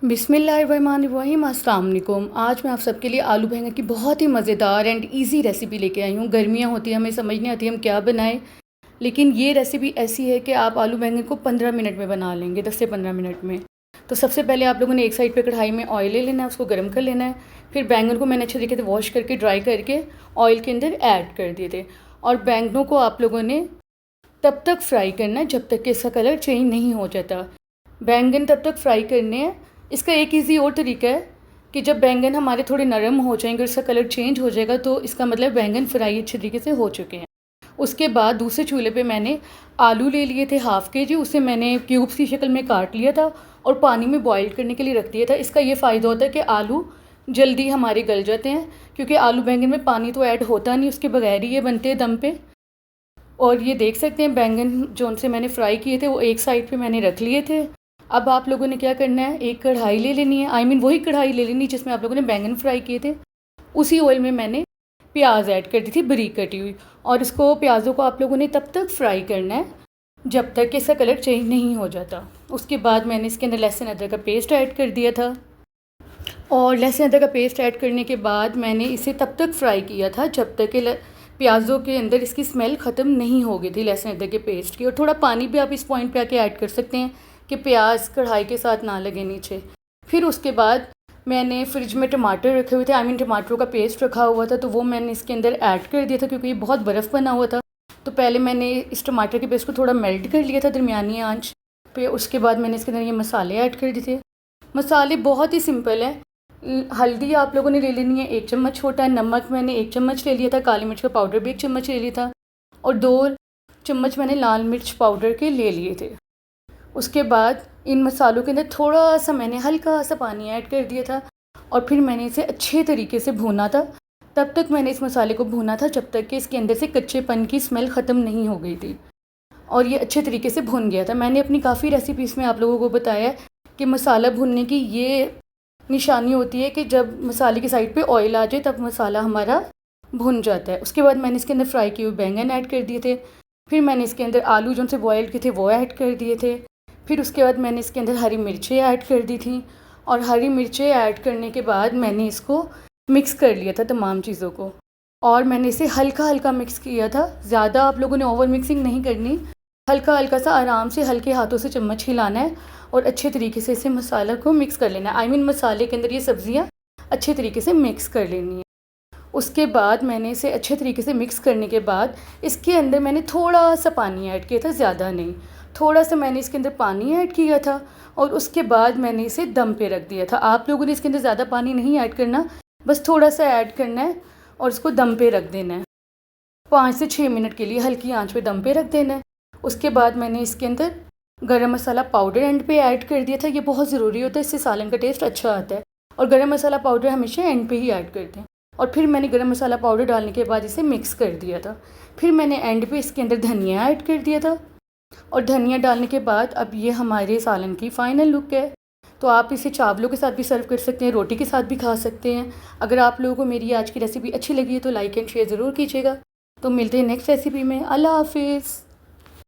बिस्मिल्लाहिर्रहमानिर्रहीम, अस्सलाम वालेकुम। आज मैं आप सबके लिए आलू बैंगन की बहुत ही मज़ेदार एंड इजी रेसिपी लेके आई हूँ। गर्मियाँ होती हैं, हमें समझ नहीं आती हम क्या बनाएं, लेकिन ये रेसिपी ऐसी है कि आप आलू बैंगन को 15 मिनट में बना लेंगे, 10 से 15 मिनट में। तो सबसे पहले आप लोगों ने एक साइड पे कढ़ाई में ऑयल ले लेना है, उसको गर्म कर लेना है। फिर बैंगन को मैंने अच्छे तरीके से वॉश करके ड्राई करके ऑयल के अंदर ऐड कर दिए थे। और बैंगनों को आप लोगों ने तब तक फ्राई करना है जब तक कि इसका कलर चेंज नहीं हो जाता। बैंगन तब तक फ्राई करने हैं। इसका एक ईज़ी और तरीका है कि जब बैंगन हमारे थोड़े नरम हो जाएंगे और इसका कलर चेंज हो जाएगा तो इसका मतलब बैंगन फ्राई अच्छे तरीके से हो चुके हैं। उसके बाद दूसरे चूल्हे पे मैंने आलू ले लिए थे हाफ़ के जी, उसे मैंने क्यूब्स की शक्ल में काट लिया था और पानी में बॉईल करने के लिए रख दिया था। इसका ये फ़ायदा होता है कि आलू जल्दी हमारे गल जाते हैं, क्योंकि आलू बैंगन में पानी तो ऐड होता नहीं, उसके बगैर ही ये बनते हैं दम पे। और ये देख सकते हैं बैंगन जो उनसे मैंने फ्राई किए थे वो एक साइड पे मैंने रख लिए थे। अब आप लोगों ने क्या करना है, एक कढ़ाई ले लेनी है, वही कढ़ाई ले लेनी जिसमें आप लोगों ने बैंगन फ्राई किए थे। उसी ऑयल में मैंने प्याज ऐड कर दी थी बारीक कटी हुई, और इसको प्याज़ों को आप लोगों ने तब तक फ्राई करना है जब तक कि इसका कलर चेंज नहीं हो जाता। उसके बाद मैंने इसके अंदर लहसुन अदरक का पेस्ट ऐड कर दिया था, और लहसुन अदरक का पेस्ट ऐड करने के बाद मैंने इसे तब तक फ्राई किया था जब तक कि प्याज़ों के अंदर इसकी स्मेल ख़त्म नहीं हो गई थी लहसुन अदरक के पेस्ट की। और थोड़ा पानी भी आप इस पॉइंट पे आके ऐड कर सकते हैं कि प्याज कढ़ाई के साथ ना लगे नीचे। फिर उसके बाद मैंने फ्रिज में टमाटर रखे हुए थे, टमाटरों का पेस्ट रखा हुआ था, तो वो मैंने इसके अंदर ऐड कर दिया था क्योंकि ये बहुत बर्फ़ बना हुआ था। तो पहले मैंने इस टमाटर के पेस्ट को थोड़ा मेल्ट कर लिया था दरमियानी आंच पे। उसके बाद मैंने इसके अंदर ये मसाले ऐड कर दिए थे। मसाले बहुत ही सिंपल हैं। हल्दी आप लोगों ने ले लेनी है 1 चम्मच छोटा, नमक मैंने 1 चम्मच ले लिया था, काली मिर्च का पाउडर भी 1 चम्मच ले लिया था, और 2 चम्मच मैंने लाल मिर्च पाउडर के ले लिए थे। उसके बाद इन मसालों के अंदर थोड़ा सा मैंने हल्का सा पानी ऐड कर दिया था, और फिर मैंने इसे अच्छे तरीके से भूना था। तब तक मैंने इस मसाले को भूना था जब तक कि इसके अंदर से कच्चेपन की स्मेल ख़त्म नहीं हो गई थी, और ये अच्छे तरीके से भुन गया था। मैंने अपनी काफ़ी रेसिपीज़ में आप लोगों को बताया कि मसाला भुनने की ये निशानी होती है कि जब मसाले की साइड पे ऑयल आ जाए तब मसाला हमारा भुन जाता है। उसके बाद मैंने इसके अंदर फ्राई किए हुए बैंगन ऐड कर दिए थे। फिर मैंने इसके अंदर आलू जो से बॉयल किए थे वो ऐड कर दिए थे। फिर उसके बाद मैंने इसके अंदर हरी मिर्चें ऐड कर दी थी, और हरी मिर्चें ऐड करने के बाद मैंने इसको मिक्स कर लिया था तमाम चीज़ों को, और मैंने इसे हल्का हल्का मिक्स किया था। ज़्यादा आप लोगों ने ओवर मिक्सिंग नहीं करनी, हल्का हल्का सा आराम से हल्के हाथों से चम्मच हिलाना है और अच्छे तरीके से इसे मसाला को मिक्स कर लेना है। मसाले के अंदर ये सब्ज़ियाँ अच्छे तरीके से मिक्स कर लेनी है। उसके बाद मैंने इसे अच्छे तरीके से मिक्स करने के बाद इसके अंदर मैंने थोड़ा सा पानी ऐड किया था, ज़्यादा नहीं, थोड़ा सा मैंने इसके अंदर पानी ऐड किया था, और उसके बाद मैंने इसे दम पे रख दिया था। आप लोगों ने इसके अंदर ज़्यादा पानी नहीं ऐड करना, बस थोड़ा सा ऐड करना है और इसको दम पे रख देना है। 5 से 6 मिनट के लिए हल्की आंच पे दम पे रख देना है। उसके बाद मैंने इसके अंदर गरम मसाला पाउडर एंड पे ऐड कर दिया था। ये बहुत ज़रूरी होता है, इससे सालन का टेस्ट अच्छा आता है, और गरम मसाला पाउडर हमेशा एंड पे ही ऐड करते हैं। और फिर मैंने गरम मसाला पाउडर डालने के बाद इसे मिक्स कर दिया था। फिर मैंने एंड पे इसके अंदर धनिया ऐड कर दिया था, और धनिया डालने के बाद अब ये हमारे सालन की फ़ाइनल लुक है। तो आप इसे चावलों के साथ भी सर्व कर सकते हैं, रोटी के साथ भी खा सकते हैं। अगर आप लोगों को मेरी आज की रेसिपी अच्छी लगी है तो लाइक एंड शेयर ज़रूर कीजिएगा। तो मिलते हैं नेक्स्ट रेसिपी में। अल्लाह हाफिज़।